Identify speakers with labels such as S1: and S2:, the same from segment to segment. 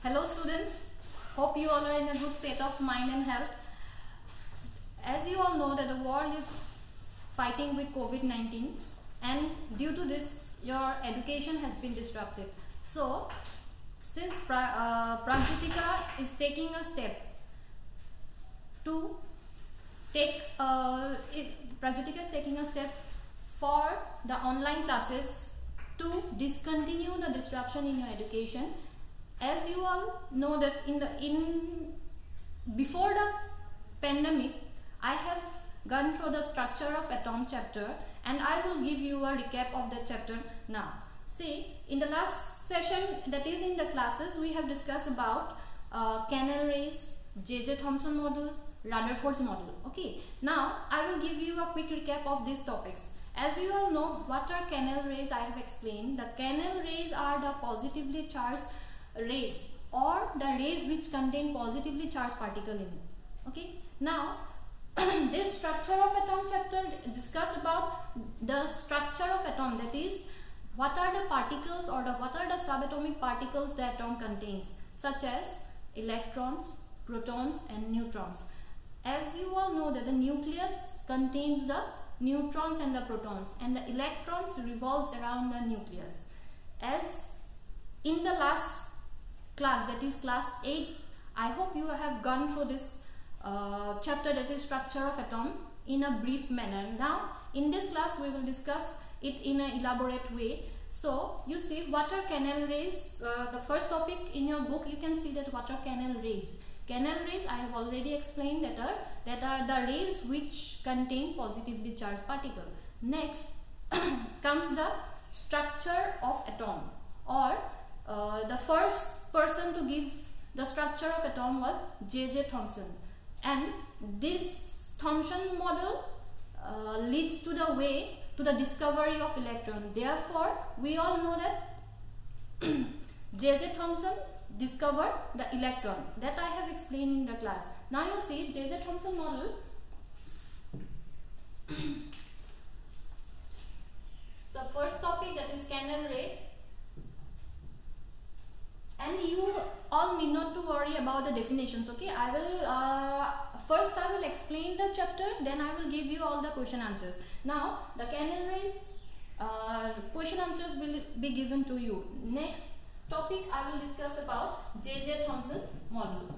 S1: Hello students, hope you all are in a good state of mind and health. As you all know that the world is fighting with COVID-19 and due to this your education has been disrupted. So since Pragyotika is taking a step to Pragyotika is taking a step for the online classes to discontinue the disruption in your education. As you all know that before the pandemic, I have gone through the structure of atom chapter, and I will give you a recap of that chapter now. See, in the last session, that is in the classes, we have discussed about canal rays, J.J. Thomson model, Rutherford's model. Okay, now I will give you a quick recap of these topics. As you all know, what are canal rays? I have explained. The canal rays are the positively charged rays or the rays which contain positively charged particle in it. Okay, now this structure of atom chapter discuss about the structure of atom, that is what are the particles or what are the subatomic particles the atom contains, such as electrons, protons and neutrons. As you all know that the nucleus contains the neutrons and the protons, and the electrons revolves around the nucleus. As in the last class, that is class 8, I hope you have gone through this chapter, that is structure of atom, in a brief manner. Now in this class we will discuss it in an elaborate way. So you see, what are canal rays? The first topic in your book, you can see that what are canal rays. Canal rays, I have already explained, that are the rays which contain positively charged particle. Next comes the structure of atom, or the first person to give the structure of atom was J.J. Thomson, and this Thomson model leads to the way to the discovery of electron. Therefore, we all know that J.J. Thomson discovered the electron. That I have explained in the class. Now you see J.J. Thomson model. So first topic, that is canal ray, and you all need not to worry about the definitions. Okay, I will explain the chapter, then I will give you all the question answers. Now the canal rays question answers will be given to you. Next topic I will discuss about J.J. Thomson model.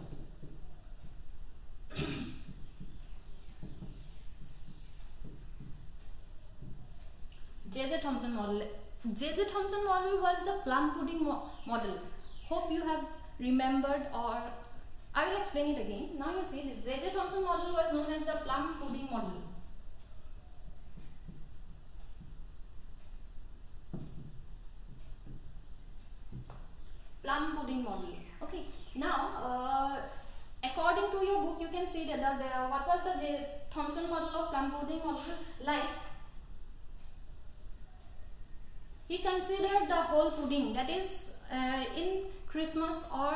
S1: J.J. Thomson model. J.J. Thomson model was the plum pudding model. Hope you have remembered, or I will explain it again. Now you see, the J.J. Thomson model was known as the plum pudding model. Plum pudding model. Okay. Now, according to your book, you can see that what was the J. Thomson model of plum pudding model like? He considered the whole pudding, that is in Christmas or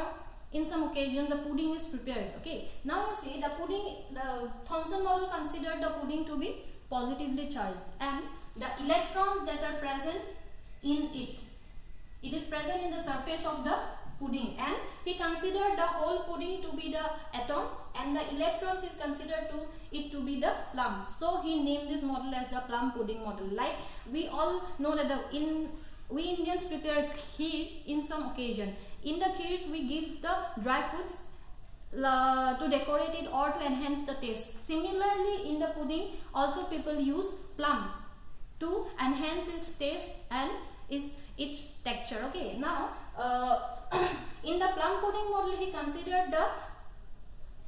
S1: in some occasion the pudding is prepared. Okay. Now you see the Thomson model considered the pudding to be positively charged, and the electrons that are present in it is present in the surface of the pudding, and he considered the whole pudding to be the atom, and the electrons is considered to be the plum. So he named this model as the plum pudding model. Like we all know that we Indians prepare kheer in some occasion. In the kheers we give the dry fruits to decorate it or to enhance the taste. Similarly, in the pudding also people use plum to enhance its taste and its texture. Okay. Now in the plum pudding model, he considered the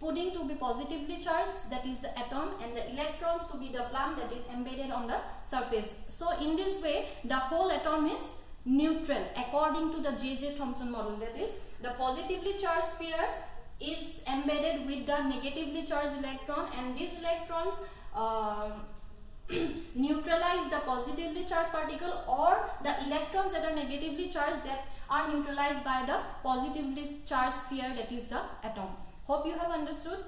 S1: pudding to be positively charged, that is the atom, and the electrons to be the plum that is embedded on the surface. So in this way the whole atom is neutral according to the J.J. Thomson model. That is, the positively charged sphere is embedded with the negatively charged electron, and these electrons neutralize the positively charged particle, or the electrons that are negatively charged that are neutralized by the positively charged sphere, that is the atom. Hope you have understood.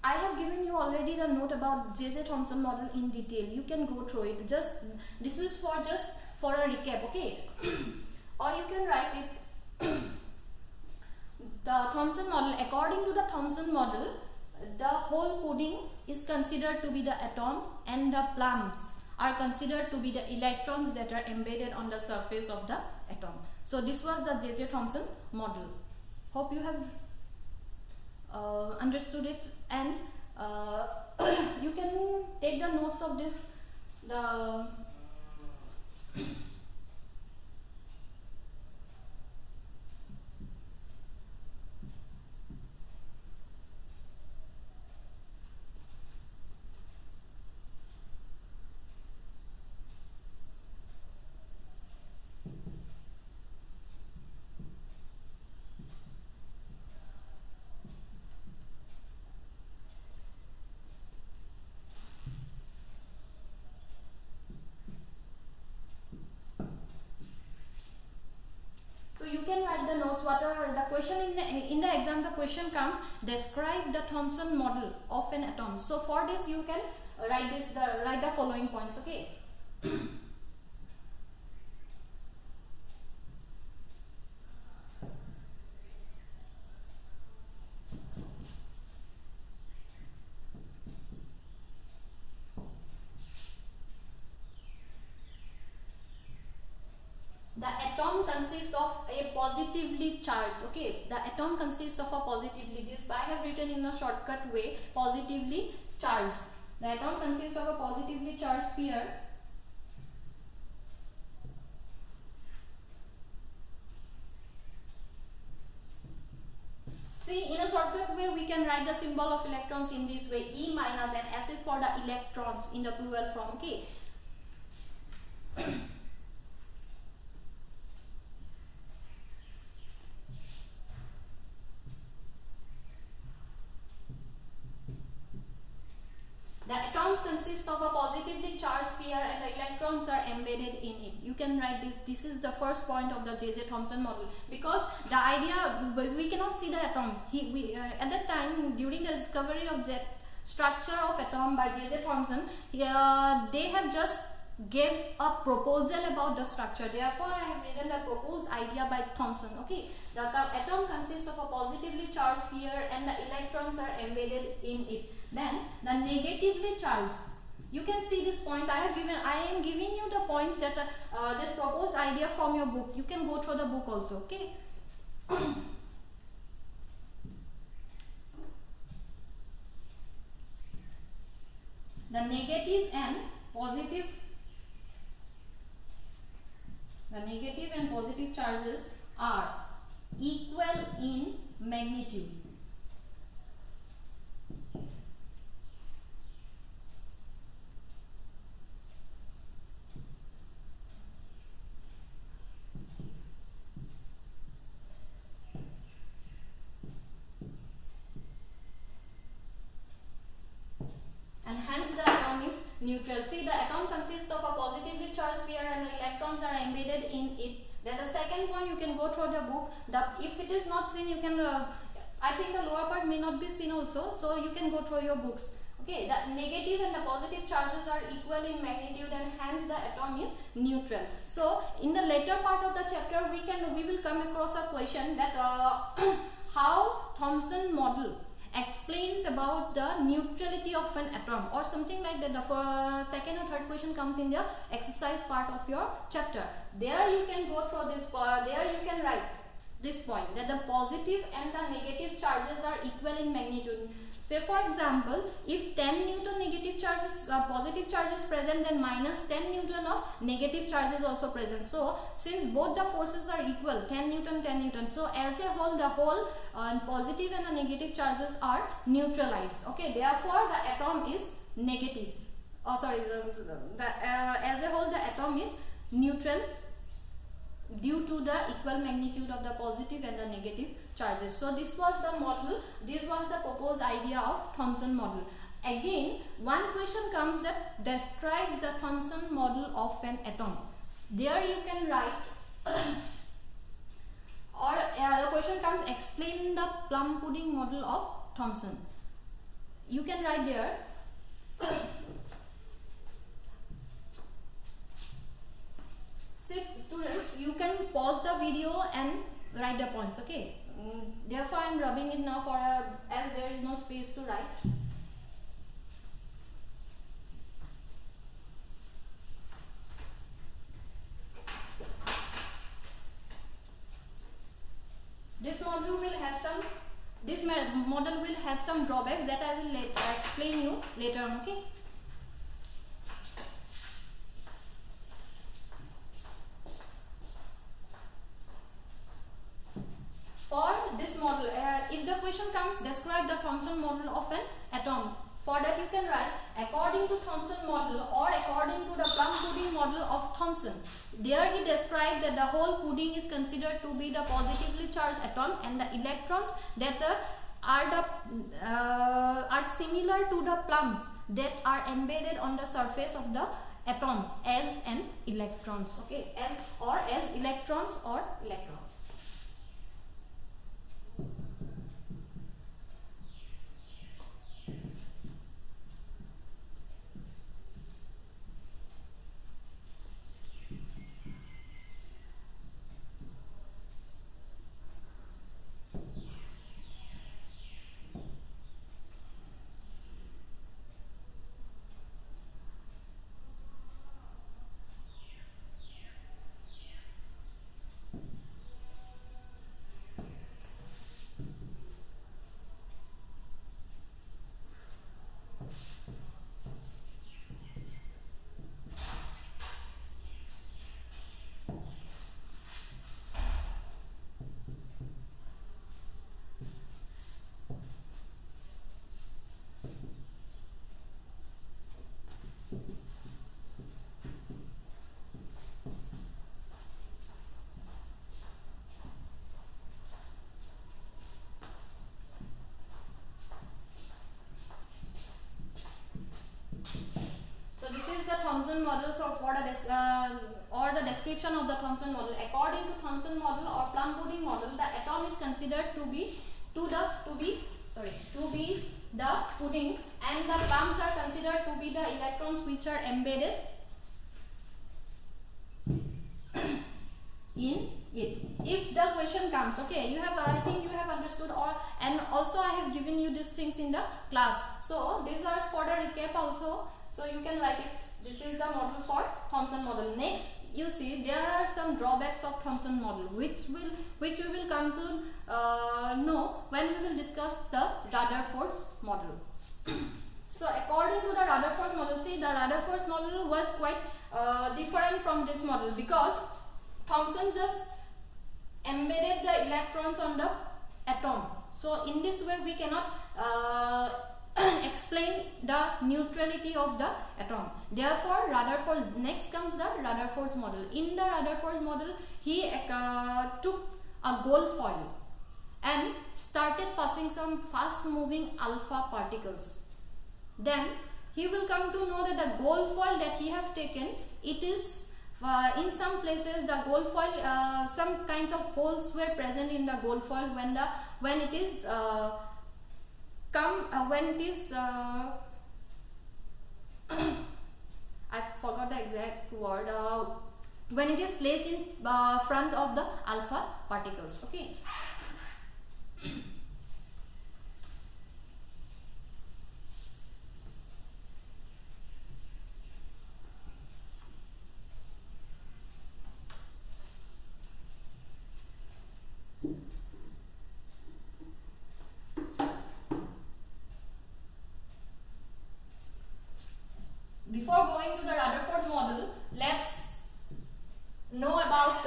S1: I have given you already the note about J.J. Thomson model in detail. You can go through it. This is for a recap, okay? Or you can write it the Thomson model, according to the Thomson model, the whole pudding is considered to be the atom and the plums are considered to be the electrons that are embedded on the surface of the atom. So this was the J.J. Thomson model. Hope you have understood it, and you can take the notes of this. So you can write the notes. Whatever the question in the exam, the question comes, describe the Thomson model of an atom. So for this you can write the following points. Okay. The atom consists of a positively charged, okay, the atom consists of a positively, this I have written in a shortcut way, positively charged. The atom consists of a positively charged sphere see, in a shortcut way we can write the symbol of electrons in this way, E minus, and S is for the electrons in the plural form. Okay. The atoms consist of a positively charged sphere and the electrons are embedded in it. You can write this. This is the first point of the J.J. Thomson model, because the idea, we cannot see the atom. At that time, during the discovery of that structure of atom by J.J. Thomson, they have just gave a proposal about the structure. Therefore, I have written the proposed idea by Thomson. Okay, the atom consists of a positively charged sphere and the electrons are embedded in it. Then the negatively charged, you can see these points. I am giving you the points that this proposed idea from your book. You can go through the book also. Okay. The negative and positive charges are equal in magnitude. And hence the atom is neutral. See, the atom consists of a positively charged sphere and the electrons are embedded in it. Then the second point, you can go through the book. If it is not seen, you can, I think the lower part may not be seen also, so you can go through your books. Okay, the negative and the positive charges are equal in magnitude and hence the atom is neutral. So in the later part of the chapter, we will come across a question that how Thomson model explains about the neutrality of an atom or something like that. The second or third question comes in the exercise part of your chapter. There you can go through this part. There you can write this point, that the positive and the negative charges are equal in magnitude. Say for example, if 10 Newton negative charges, positive charge is present, then minus 10 Newton of negative charge is also present. So since both the forces are equal, 10 Newton, 10 Newton, so as a whole, the whole positive and the negative charges are neutralized. Okay, therefore the atom is negative. Oh sorry, as a whole the atom is neutral due to the equal magnitude of the positive and the negative charges. So this was the model, this was the proposed idea of Thomson model. Again, one question comes that describes the Thomson model of an atom. There you can write or the question comes, explain the plum pudding model of Thomson. You can write there See, students, you can pause the video and write the points. Okay, Therefore I am rubbing it now for as there is no space to write. This model will have some drawbacks that I will explain you later on. Okay. For this model, if the question comes, describe the Thomson model of an atom. For that you can write according to Thomson model or according to the plum-pudding model of Thomson. There he described that the whole pudding is considered to be the positively charged atom, and the electrons that are similar to the plums that are embedded on the surface of the atom as an electrons. Okay, as electrons or electrons. Thomson model. So for the description of the Thomson model, according to Thomson model or plum-pudding model, the atom is considered to be the pudding, and the plums are considered to be the electrons which are embedded in it. If the question comes, okay, I think you have understood, and also I have given you these things in the class. So these are for the recap also. So you can write it. This is the model for Thomson model. Next, you see there are some drawbacks of Thomson model, which we will come to know when we will discuss the Rutherford's model. So according to the Rutherford's model, see, the Rutherford's model was quite different from this model, because Thomson just embedded the electrons on the atom. So in this way we cannot explain the neutrality of the atom. Therefore, next comes the Rutherford's model. In the Rutherford's model, he took a gold foil and started passing some fast moving alpha particles. Then he will come to know that the gold foil that he have taken, it is in some places the gold foil, some kinds of holes were present in the gold foil when it is I forgot the exact word, when it is placed in front of the alpha particles. Okay. Before going to the Rutherford model, let's know about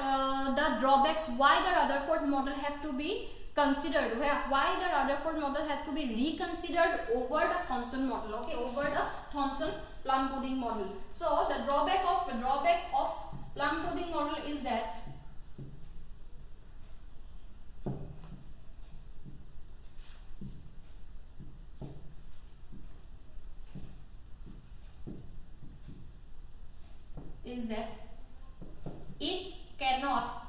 S1: the drawbacks, why the Rutherford model have to be considered, why the Rutherford model have to be reconsidered over the Thomson model, okay, over the Thomson plum-pudding model. So the drawback of plum-pudding model is that it cannot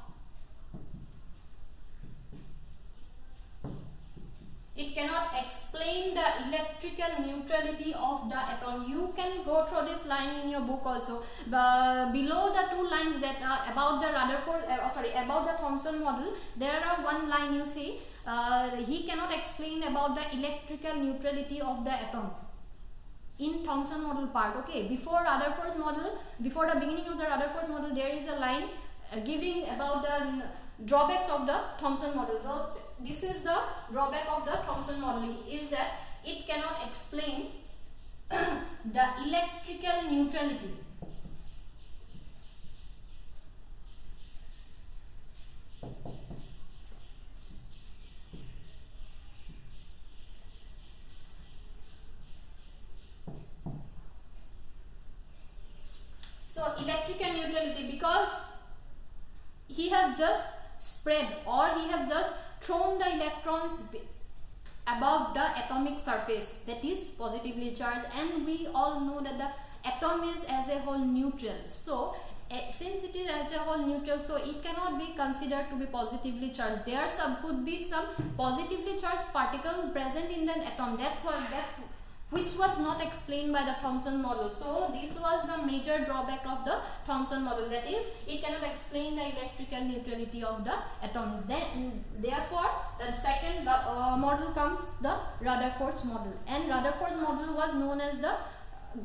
S1: cannot explain the electrical neutrality of the atom. You can go through this line in your book also. Below the two lines that are about the Rutherford, about the Thomson model, there are one line you see. He cannot explain about the electrical neutrality of the atom in Thomson model part. Okay, before Rutherford's model, before the beginning of the Rutherford's model, there is a line giving about the drawbacks of the Thomson model. This is the drawback of the Thomson model, is that it cannot explain the electrical neutrality. So electrical neutrality, because he have just spread or he have just thrown the electrons above the atomic surface, that is positively charged, and we all know that the atom is as a whole neutral. So since it is as a whole neutral, so it cannot be considered to be positively charged. There could be some positively charged particle present in the atom, which was not explained by the Thomson model. So this was the major drawback of the Thomson model, that is it cannot explain the electrical neutrality of the atom. Therefore the second model comes the Rutherford's model, and Rutherford's model was known as the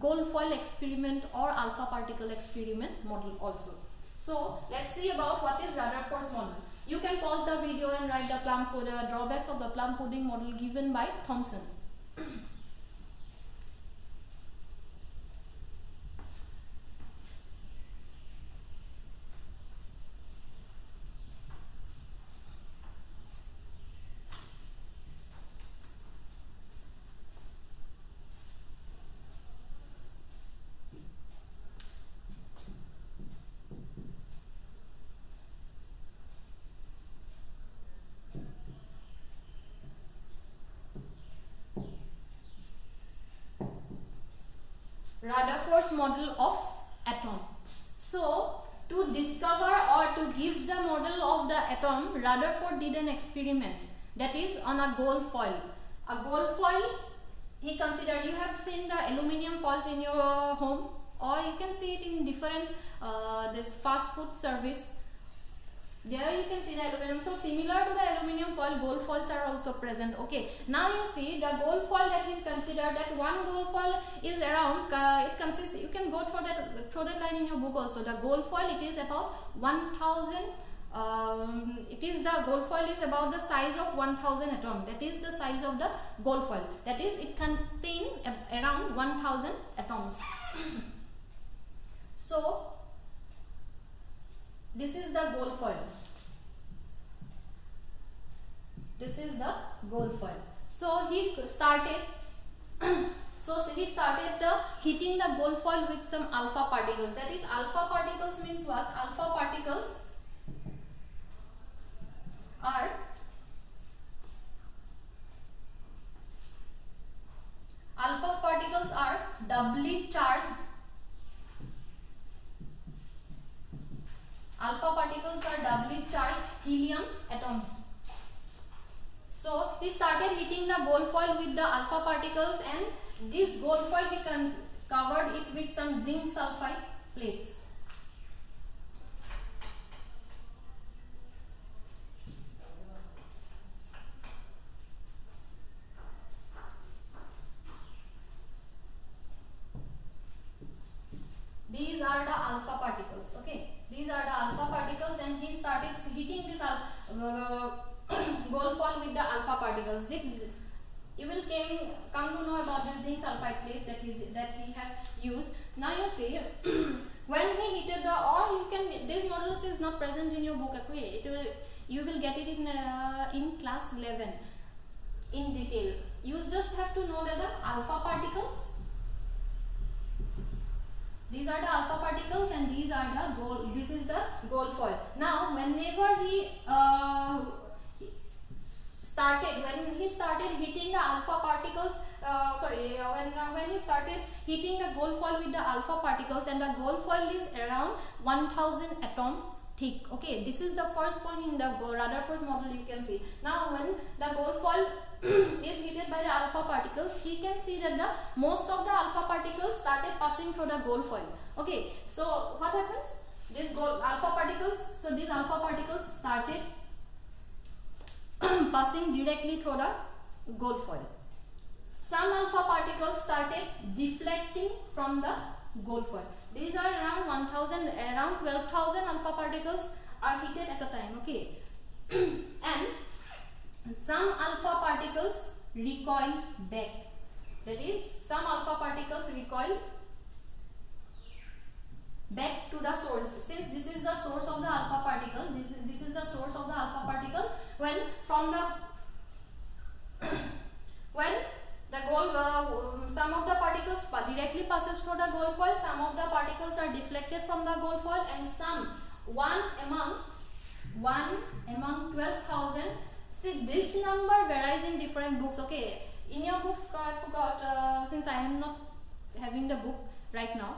S1: gold foil experiment or alpha particle experiment model also. So let's see about what is Rutherford's model. You can pause the video and write the drawbacks of the plum pudding model given by Thomson. Rutherford's model of atom. So to discover or to give the model of the atom, Rutherford did an experiment, that is on a gold foil. A gold foil, he considered, you have seen the aluminium foils in your home, or you can see it in different this fast food service. There you can see the aluminum. So similar to the aluminium foil, gold foils are also present. Okay, now you see the gold foil that we consider, that one gold foil is around, it consists, you can go through that line in your book also. The gold foil, it is about 1000, the gold foil is about the size of 1000 atom. That is the size of the gold foil, that is it contains around 1000 atoms. So this is the gold foil. This is the gold foil. So he started heating the gold foil with some alpha particles. That is, alpha particles means what? Alpha particles are doubly charged. Alpha particles are doubly charged helium atoms. So he started heating the gold foil with the alpha particles, and this gold foil he covered it with some zinc sulfide plates. These are the alpha particles. Okay, these are the alpha particles, and he started heating this gold foil with the alpha particles. You will come to know about this zinc sulfide plates that he have used. Now you see when he heated this models is not present in your book. Okay, you will get it in class 11 in detail. You just have to know that the alpha particles. These are the alpha particles, and these are the gold. This is the gold foil. Now, whenever he started heating the alpha particles, when he started heating the gold foil with the alpha particles, and the gold foil is around 1000 atoms thick. Okay, this is the first point in the Rutherford's model. You can see now when the gold foil is heated by the alpha particles, he can see that the most of the alpha particles started passing through the gold foil. Okay, so what happens? These alpha particles started passing directly through the gold foil. Some alpha particles started deflecting from the gold foil. These are around 12,000 alpha particles are heated at a time. Okay, and some alpha particles recoil back. That is, some alpha particles recoil back to the source. Since this is the source of the alpha particle, this is the source of the alpha particle. When from the when the gold some of the particles directly passes through the gold foil, some of the particles are deflected from the gold foil, and some one among 12,000. See, this number varies in different books. Okay, in your book, I forgot, since I am not having the book right now,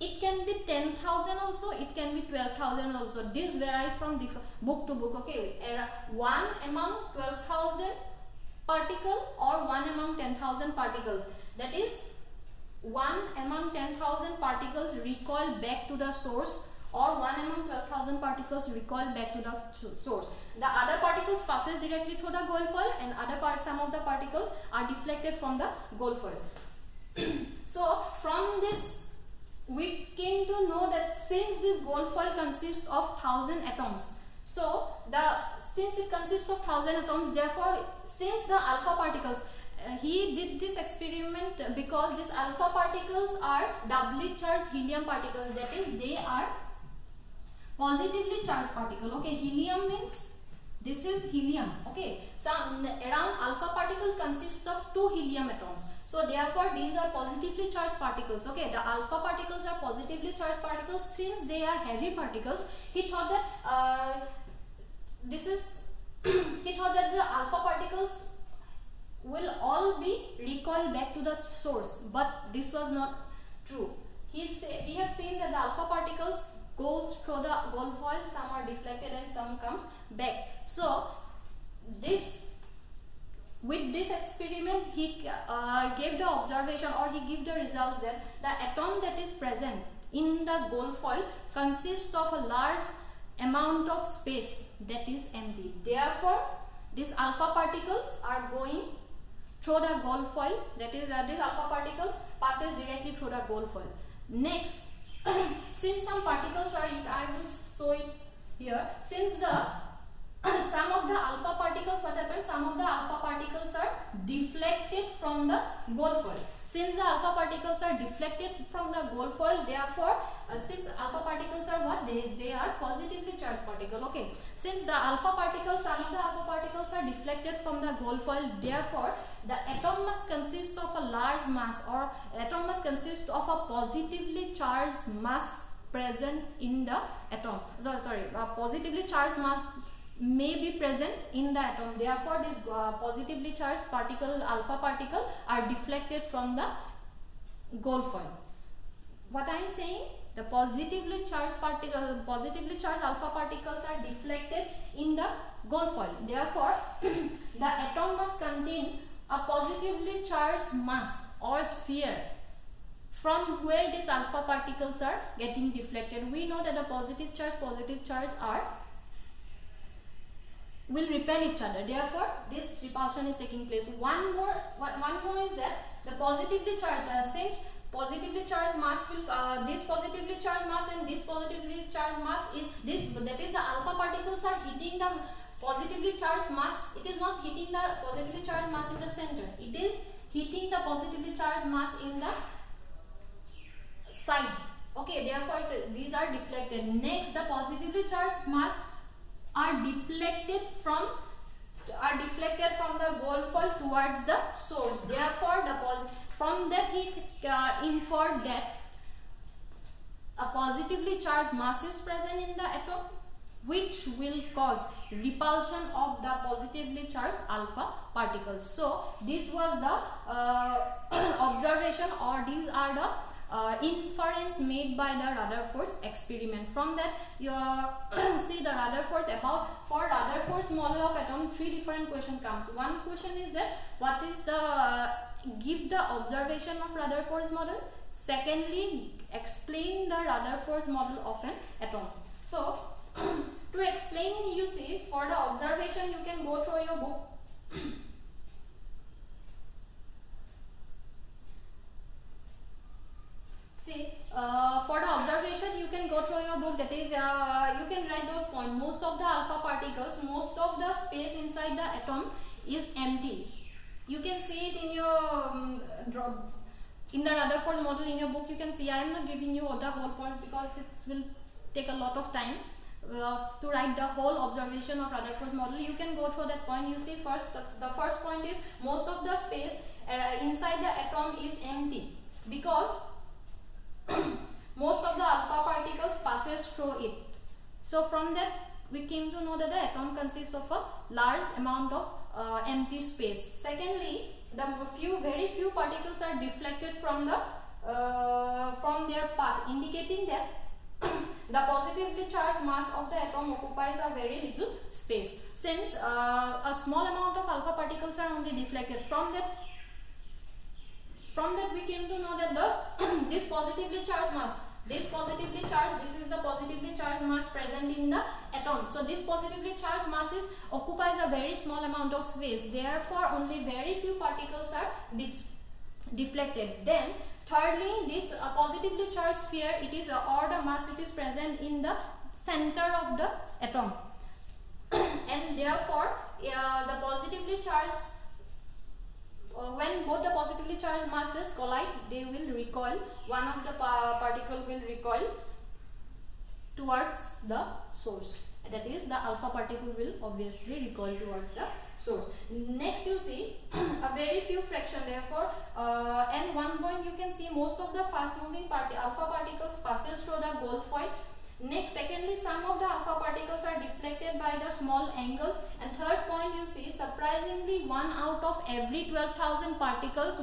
S1: it can be 10,000 also, it can be 12,000 also. This varies from book to book. Okay, 1 among 12,000 particle or 1 among 10,000 particles. That is, 1 among 10,000 particles recoil back to the source, or 1 among 12,000 particles recoil back to the source. The other particles passes directly through the gold foil, and some of the particles are deflected from the gold foil. So from this we came to know that since this gold foil consists of 1,000 atoms, so since it consists of 1,000 atoms, therefore since the alpha particles, he did this experiment because these alpha particles are doubly charged helium particles. That is, they are positively charged particle. Okay, helium means this is helium. Okay, so around alpha particles consist of 2 helium atoms. So therefore these are positively charged particles. Okay, the alpha particles are positively charged particles. Since they are heavy particles, he thought that he thought that the alpha particles will all be recoiled back to the source, but this was not true. We have seen that the alpha particles goes through the gold foil, some are deflected and some comes back. So with this experiment, he gave the observation, or he gave the results that the atom that is present in the gold foil consists of a large amount of space that is empty. Therefore these alpha particles are going through the gold foil, that is these alpha particles passes directly through the gold foil. Next, since some particles are, I will show it here, since some of the alpha particles, what happens, some of the alpha particles are deflected from the gold foil. Since the alpha particles are deflected from the gold foil, therefore since alpha particles are what, they are positively charged particle. Okay, since the alpha particles, some of the alpha particles are deflected from the gold foil, therefore the atom must consist of a large mass, or atom must consist of a positively charged mass present in the atom. Positively charged mass may be present in the atom. Therefore this positively charged particle, alpha particle, are deflected from the gold foil. What I am saying, the positively charged alpha particles are deflected in the gold foil. Therefore the atom must contain a positively charged mass or sphere from where these alpha particles are getting deflected. We know that the positive charge will repel each other. Therefore this repulsion is taking place. One more is that the positively charged, since positively charged mass will this positively charged mass and this positively charged mass is this, that is the alpha particles are hitting the positively charged mass. It is not hitting the positively charged mass in the center, it is hitting the positively charged mass in the side. Okay, therefore these are deflected. Next, the positively charged mass are deflected from the gold foil towards the source. Therefore from that he inferred that a positively charged mass is present in the atom, which will cause repulsion of the positively charged alpha particles. So this was the observation, or these are the inference made by the Rutherford's experiment. From that you see the Rutherford's for Rutherford's model of atom, 3 different question comes. One question is that what is the give the observation of Rutherford's model. Secondly, explain the Rutherford's model of an atom. So to explain, you see, for the observation you can go through your book. See, for the observation you can go through your book, that is you can write those points. Most of the alpha particles, most of the space inside the atom is empty. You can see it in your in the Rutherford model in your book. You can see I am not giving you the whole points because it will take a lot of time to write the whole observation of Rutherford's model. You can go through that point. You see, first the first point is most of the space inside the atom is empty because most of the alpha particles passes through it. So from that we came to know that the atom consists of a large amount of empty space. Secondly, the very few particles are deflected from their path, indicating that the positively charged mass of the atom occupies a very little space. Since a small amount of alpha particles are only deflected, from that we came to know that this positively charged mass, this is the positively charged mass present in the atom. So this positively charged mass occupies a very small amount of space. Therefore, only very few particles are deflected. Then thirdly, this positively charged sphere, it is or the mass, it is present in the center of the atom, and therefore the positively charged when both the positively charged masses collide, they will recoil. One of the particle will recoil towards the source. That is, the alpha particle will obviously recoil towards the source. Next, you see a very few fraction. Therefore, and one point you can see most of the fast-moving alpha particles passes through the gold foil. Next, secondly, some of the alpha particles are deflected by the small angles. And third point, you see, surprisingly, 1 out of every 12,000 particles,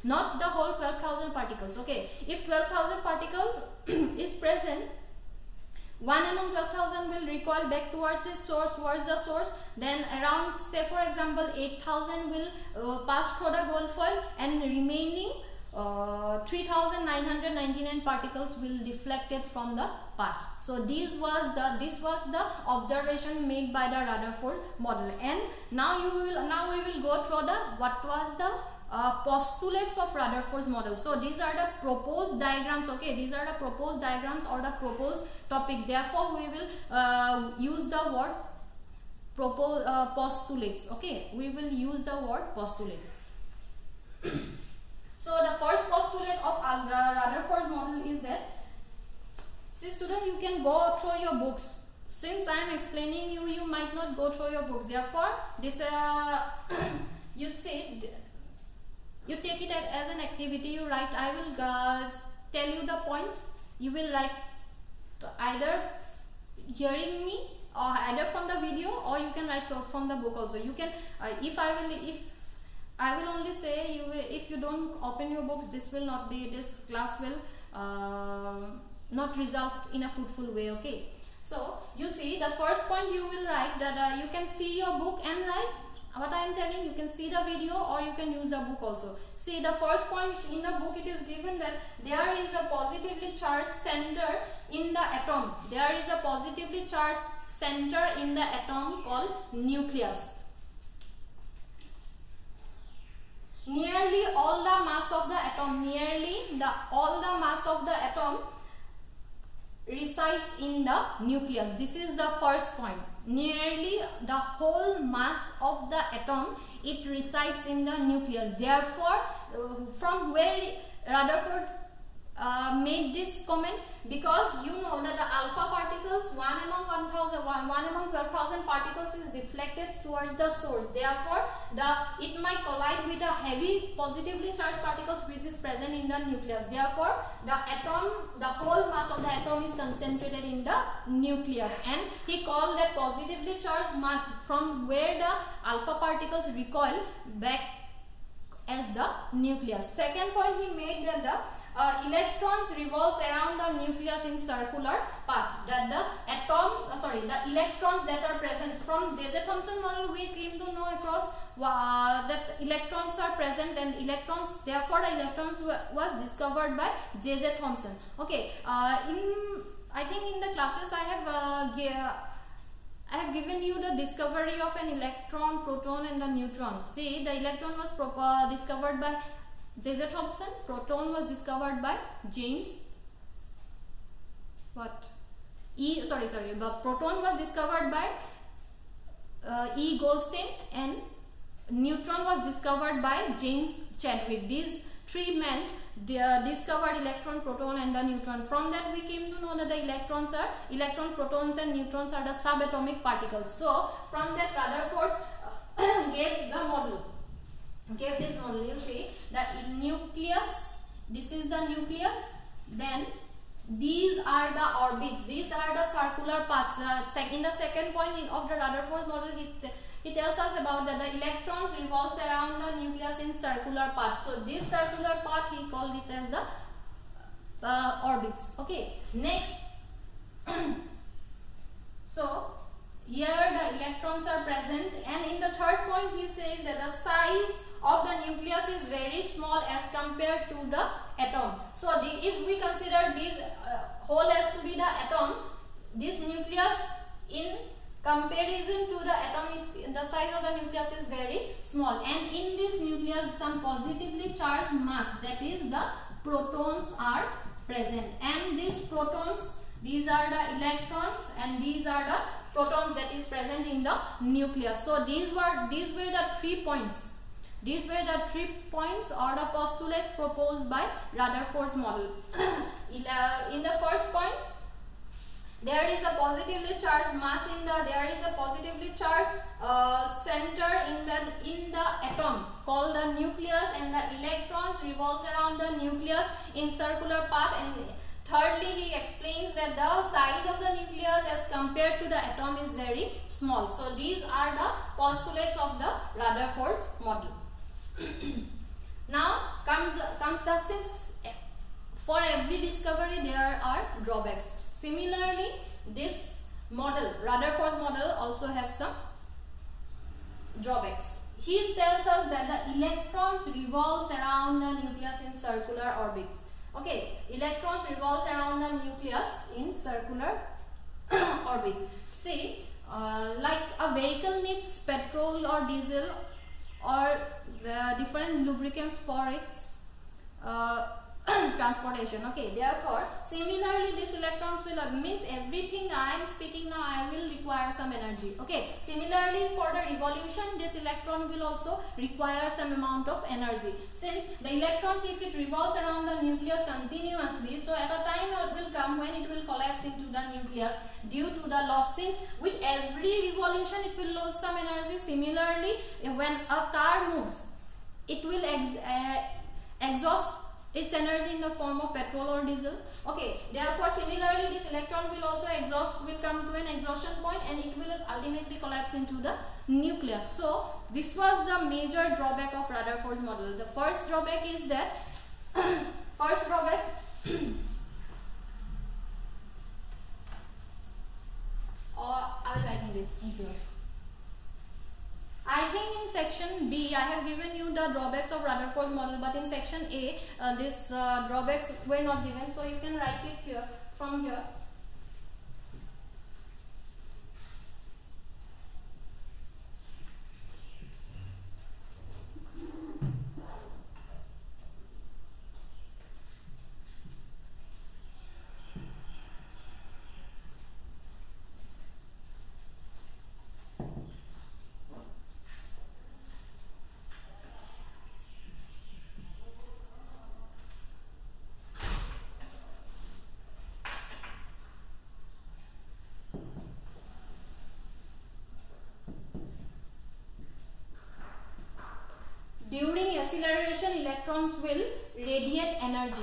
S1: not the whole 12,000 particles. Okay, if 12,000 particles is present, 1 among 12,000 will recoil back towards the source. Then around, say for example, 8,000 will pass through the gold foil, and remaining 3,999 particles will deflected from the path. So this was the observation made by the Rutherford model. And now we will go through what was the postulates of Rutherford's model. So these are the proposed diagrams. Okay, these are the proposed diagrams or the proposed topics. Therefore, we will use the word postulates. Okay, we will use the word postulates. So the first postulate of Rutherford model is that, see student, you can go through your books. Since I am explaining you might not go through your books. Therefore, this you see, you take it as an activity. You write. I will tell you the points. You will write either hearing me or either from the video, or you can write from the book also. You can if I will only say if you don't open your books, this class will not result in a fruitful way. Okay, so you see, the first point you will write that you can see your book and write what I am telling. You can see the video or you can use the book also. See, the first point in the book, it is given that there is a positively charged center in the atom. There is a positively charged center in the atom called nucleus. Nearly all the mass of the atom, resides in the nucleus. This is the first point. Nearly the whole mass of the atom, it resides in the nucleus. Therefore, from where Rutherford made this comment, because you know that the alpha particles, 1 among 12,000 particles is deflected towards the source. Therefore, it might collide with the heavy positively charged particles which is present in the nucleus. Therefore, the whole mass of the atom is concentrated in the nucleus, and he called that positively charged mass from where the alpha particles recoil back as the nucleus. Second point he made that the electrons revolves around the nucleus in circular path, that the atoms the electrons that are present from J.J. Thomson model we came to know across that electrons are present, and electrons, therefore the electrons was discovered by J.J. Thomson. Okay, I think in the classes I have given you the discovery of an electron, proton and the neutron. See, the electron was discovered by J.J. Thomson, proton was discovered by James the proton was discovered by E. Goldstein, and neutron was discovered by James Chadwick. These three men discovered electron, proton and the neutron. From that we came to know that the electron, protons and neutrons are the subatomic particles. So from that Rutherford gave the model. Gave this model. You see the nucleus, this is the nucleus, then these are the orbits, these are the circular paths. In the second point of the Rutherford model, he tells us about that the electrons revolves around the nucleus in circular path. So this circular path he called it as the orbits. Okay, next so here the electrons are present, and in the third point he says that the size of the nucleus is very small as compared to the atom. So if we consider this whole as to be the atom, this nucleus in comparison to the atom, the size of the nucleus is very small, and in this nucleus some positively charged mass, that is the protons are present, and these protons, these are the electrons and these are the protons that is present in the nucleus. So these were the 3 points. These were the 3 points or the postulates proposed by Rutherford's model. In the first point, there is a positively charged mass there is a positively charged center in the atom called the nucleus, and the electrons revolves around the nucleus in circular path. And thirdly, he explains that the size of the nucleus as compared to the atom is very small. So these are the postulates of the Rutherford's model. Now comes the, since for every discovery there are drawbacks. Similarly, this model, Rutherford's model, also have some drawbacks. He tells us that the electrons revolves around the nucleus in circular orbits. Okay, electrons revolves around the nucleus in circular orbits. See, like a vehicle needs petrol or diesel or the different lubricants for its transportation. Okay, therefore similarly this electrons will means everything I am speaking now I will require some energy. Okay, similarly for the revolution this electron will also require some amount of energy, since the electrons, if it revolves around the nucleus continuously, so at a time it will come when it will collapse into the nucleus due to the loss, since with every revolution it will lose some energy. Similarly, when a car moves, it will exhaust its energy in the form of petrol or diesel. Okay, therefore similarly this electron will also will come to an exhaustion point and it will ultimately collapse into the nucleus. So this was the major drawback of Rutherford's model. The first drawback is that I will write this in here. I think in section B I have given you the drawbacks of Rutherford's model, but in section A this drawbacks were not given, so you can write it here from here. During acceleration, electrons will radiate energy.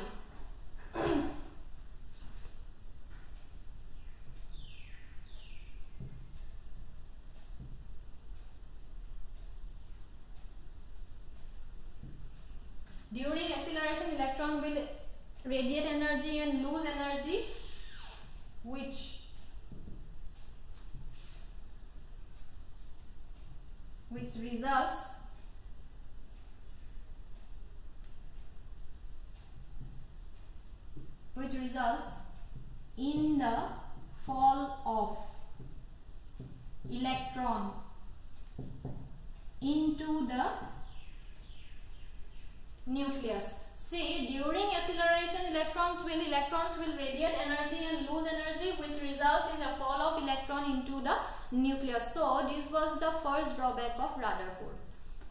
S1: radiate energy and lose energy, which results in the fall of electron into the nucleus. See, during acceleration electrons will radiate energy and lose energy, which results in the fall of electron into the nucleus. So this was the first drawback of Rutherford.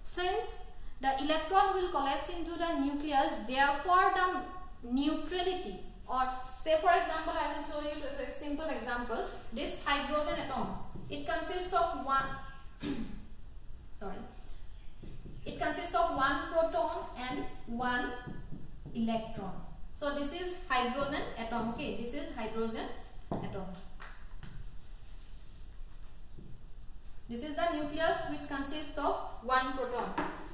S1: Since the electron will collapse into the nucleus, therefore the neutrality, or say for example, I will show you a simple example. This hydrogen atom, it consists of one it consists of one proton and one electron. So this is hydrogen atom. Okay, this is hydrogen atom. This is the nucleus, which consists of one proton.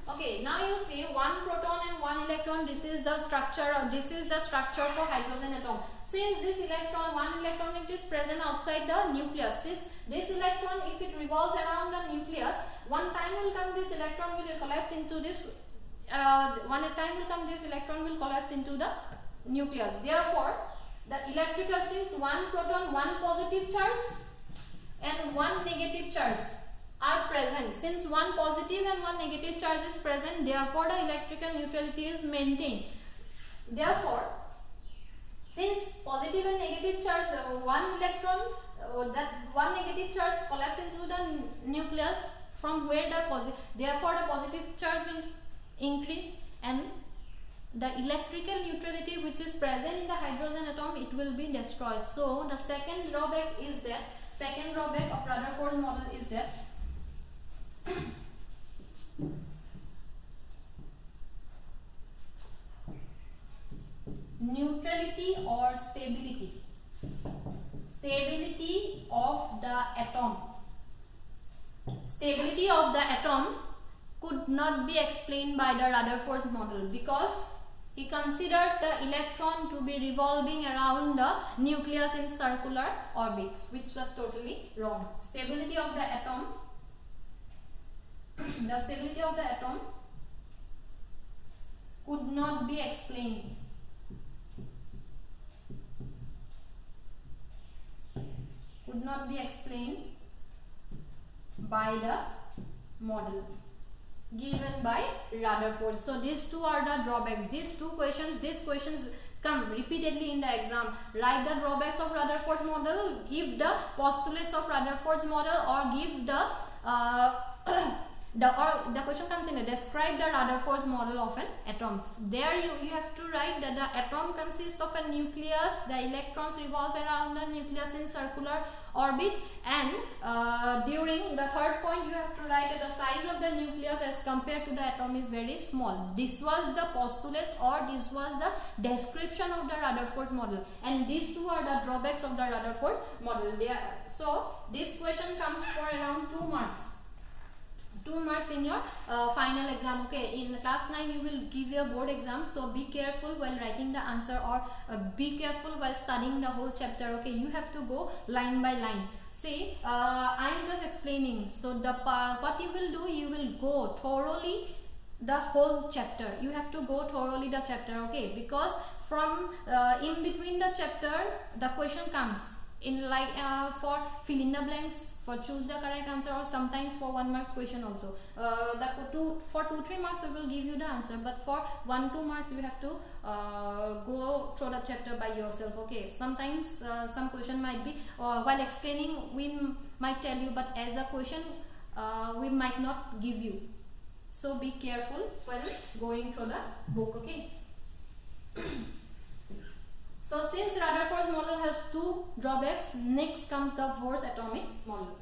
S1: Okay, now you see one proton and one electron. This is the structure, or this is the structure for hydrogen atom. Since this electron, one electron, it is present outside the nucleus. This electron, if it revolves around the nucleus, one time will come, this electron will collapse into this. This electron will collapse into the nucleus. Therefore, the electrical, since one proton, one positive charge and one negative charge are present. Since one positive and one negative charge is present, therefore the electrical neutrality is maintained. Therefore, since positive and negative charge, one electron, that one negative charge collapse into the nucleus, from where the positive, therefore the positive charge will increase, and the electrical neutrality which is present in the hydrogen atom, it will be destroyed. So the second drawback is that, second drawback of Rutherford model is that neutrality or stability of the atom. Stability of the atom could not be explained by the Rutherford's model, because he considered the electron to be revolving around the nucleus in circular orbits, which was totally wrong. Stability of the atom the stability of the atom could not be explained by the model given by Rutherford. So these two are the drawbacks. These questions come repeatedly in the exam. Write the drawbacks of Rutherford's model, give the postulates of Rutherford's model, or give the the question comes in, describe the Rutherford's model of an atom. There you have to write that the atom consists of a nucleus, the electrons revolve around the nucleus in circular orbits, and during the third point you have to write that the size of the nucleus as compared to the atom is very small. This was the postulates, or this was the description of the Rutherford's model, and these two are the drawbacks of the Rutherford model. So this question comes for around 2 marks. 2 marks in your final exam. Okay, in class 9 you will give your board exam, so be careful while writing the answer, or be careful while studying the whole chapter. Okay, you have to go line by line. See, I am just explaining. So the what you will do, you will go thoroughly the whole chapter. You have to go thoroughly the chapter. Okay, because from in between the chapter the question comes in, like for fill in the blanks, for choose the correct answer, or sometimes for 1 marks question also. For 2-3 marks we will give you the answer, but for 1-2 marks you have to go through the chapter by yourself. Okay, sometimes some question might be while explaining we might tell you, but as a question we might not give you. So be careful while going through the book. Okay. So since Rutherford's model has 2 drawbacks, next comes the Bohr's atomic model.